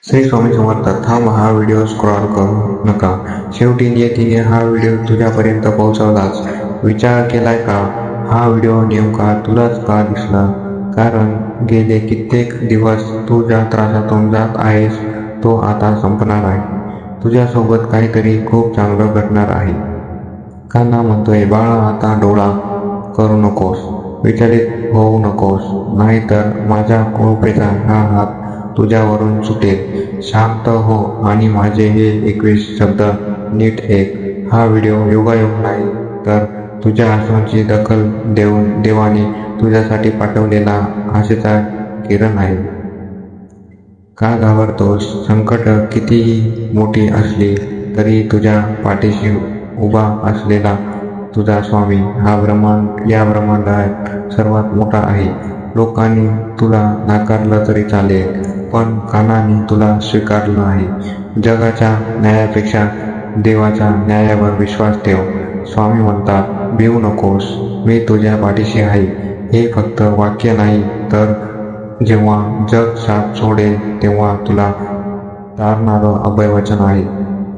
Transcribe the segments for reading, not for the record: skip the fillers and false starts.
श्री स्वामी समर्थ. थांब, हा video scroll करू नका. शेवटी नियतीने हा व्हिडिओ तुझ्यापर्यंत पोहोचवलाच. विचार केलाय का, हा व्हिडिओ नेमका तुलाच का दिसला? कारण गेले कित्येक दिवस तू ज्या त्रासातून जात आहेस तो आता संपणार आहे. तुझ्यासोबत काहीतरी खूप चांगलं घडणार आहे. कान्हा म्हणतोय, बाळा आता डोळा करू नकोस, विचलित होऊ नकोस, नाहीतर माझ्या कृपेचा हा हात तुझ्यावरून सुटेल. शांत हो आणि माझे हे 21 शब्द नीट ऐक. हा व्हिडिओ योगायोग नाही, तर तुझ्या अश्रूंची दखल देऊन देवाने तुझ्यासाठी पाठवलेला आशेचा किरण आहे. का घाबरतोस? संकट कितीही मोठी असली तरी तुझ्या पाठीशी उभा असलेला तुझा स्वामी या ब्रह्मांडात सर्वात मोठा आहे. लोकांनी तुला नाकारलं तरी चालेल, पण कानाने तुला स्वीकारलं आहे. जगाच्या न्यायापेक्षा देवाच्या न्यायावर विश्वास ठेव. स्वामी म्हणतात, भिवू नकोस, मी तुझ्या पाठीशी आहे. हे फक्त वाक्य नाही, तर जेव्हा जग साथ सोडेल तेव्हा तुला तारणारं अभयवचन आहे.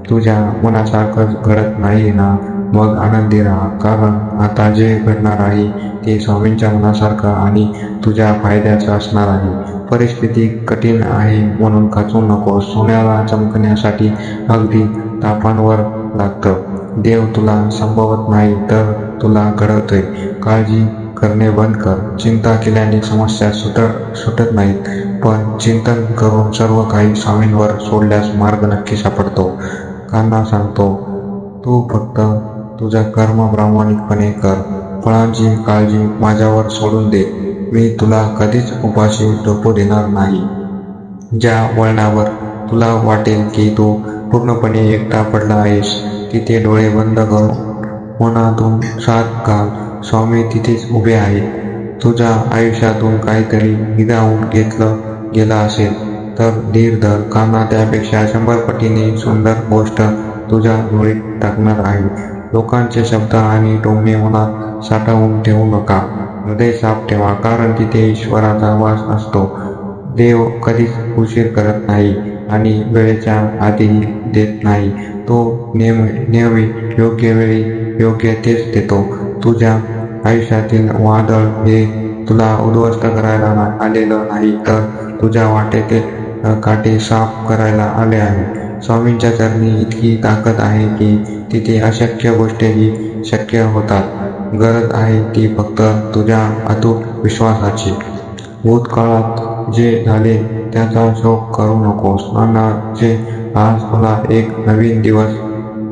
तुझ्या मनासारखं घडत नाही ना, मग आनंदी राहा, कारण आता जे घडणार आहे ते स्वामींच्या मनासारखं आणि तुझ्या फायद्याचं असणार आहे. परिस्थिती कठीण आहे म्हणून खचू नको. सोन्याला चमकण्यासाठी अगदी तापांवर लागतं. देव तुला संपवत नाही, तर तुला घडवतोय. काळजी करणे बंद कर. चिंता केल्याने समस्या सुटत नाहीत, पण चिंतन करून सर्व काही स्वामींवर सोडल्यास मार्ग नक्की सापडतो. कान्हा सांगतो, तू फक्त तुझं कर्म प्रामाणिकपणे कर. फळांची काळजी माझ्यावर सोडून दे. मी तुला कधीच उपाशी झोपू देणार नाही. ज्या वळणावर तुला वाटेल की तू पूर्णपणे एकटा पडला आहेस, तिथे डोळे बंद करून मनातून साथ घाल. स्वामी तिथेच उभे आहेत. तुझ्या आयुष्यातून काहीतरी हिरावून घेतलं गेलं असेल तर धीर धर. कान्हा त्यापेक्षा 100 पटीने सुंदर गोष्ट तुझ्या डोळीत टाकणार आहे. लोकांचे शब्द आणि टोमणे मनात साठवून ठेवू नका. हृदय साफ ठेवा, कारण तिथे ईश्वराचा वास असतो. देव कधीच उशीर करत नाही आणि वेळेच्या आधीही देत नाही. तो नेहमी योग्य वेळी योग्य तेच देतो. तुझ्या आयुष्यातील वादळ हे तुला उद्ध्वस्त करायला आलेलं नाही, तर तुझ्या वाटेतील काटे साफ करायला आले आहे. स्वामींच्या चरणी इतकी ताकद आहे की तिथे अशक्य गोष्टीही शक्य होतात. गरज आहे ती फक्त तुझ्या अतूट विश्वासाची. भूतकाळात जे झाले त्याचा शोक करू नकोस. जे आज तुला एक नवीन दिवस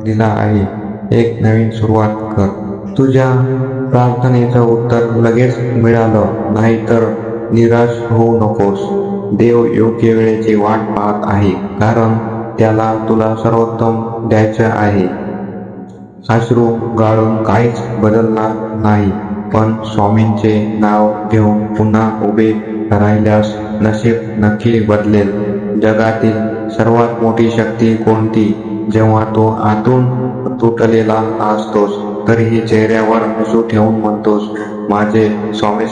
दिला आहे, एक नवीन सुरुवात कर. तुझ्या प्रार्थनेचं उत्तर लगेच मिळालं नाही तर निराश होऊ नकोस. देव योग्य वेळेची वाट पाहत आहे, कारण त्याला तुला सर्वोत्तम द्यायचं आहे. अश्रू गाळून काहीच बदलणार नाही, पण स्वामींचे नाव घेऊन पुन्हा उभे राहिल्यास नशीब नक्की बदलेल. जगातील सर्वात मोठी शक्ती कोणती? जेव्हा तो आतून तुटलेला असतोस तरीही चेहऱ्यावर हसू ठेवून म्हणतोस, माझे स्वामी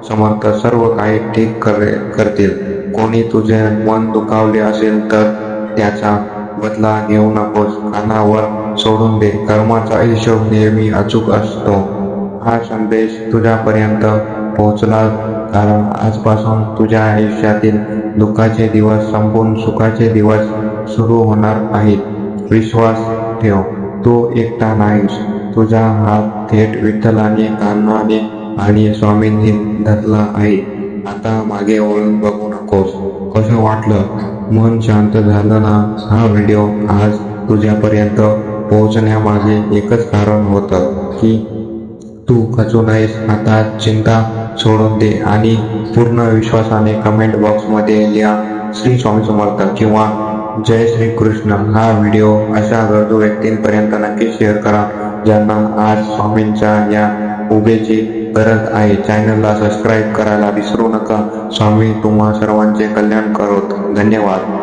समर्थ सर्व काही ठीक करतील. कोणी तुझे मन दुखावले असेल तर त्याचा बदला घेऊ नकोस. कानावर सोडून दे. कर्माचा हिशोब नेहमी अचूक असतो. हा संदेश तुझ्यापर्यंत पोहोचला, कारण आजपासून तुझ्या आयुष्यातील दुःखाचे दिवस संपून सुखाचे दिवस सुरू होणार आहेत. विश्वास ठेव, तू एकटा नाहीस. तुझा हात थेट विठ्ठलाने, कान्हाने आणि स्वामींनी धरला आहे. आता मागे वळून बघू नकोस. कसं वाटलं? मन शांत झालं ना? हा व्हिडिओ आज तुझ्यापर्यंत पोहोचण्यामागे एकच कारण होतं की तू खचू नयेस. आता चिंता सोडून दे आणि पूर्ण विश्वासाने कमेंट बॉक्समध्ये लिहा श्री स्वामी समर्थ किंवा जय श्री कृष्ण. हा व्हिडिओ अशा गरजू व्यक्तींपर्यंत नक्की शेअर करा ज्यांना आज स्वामींच्या या उभेची गरज आहे. चॅनलला सबस्क्राईब करायला विसरू नका. स्वामी तुम्हा सर्वांचे कल्याण करोत. धन्यवाद.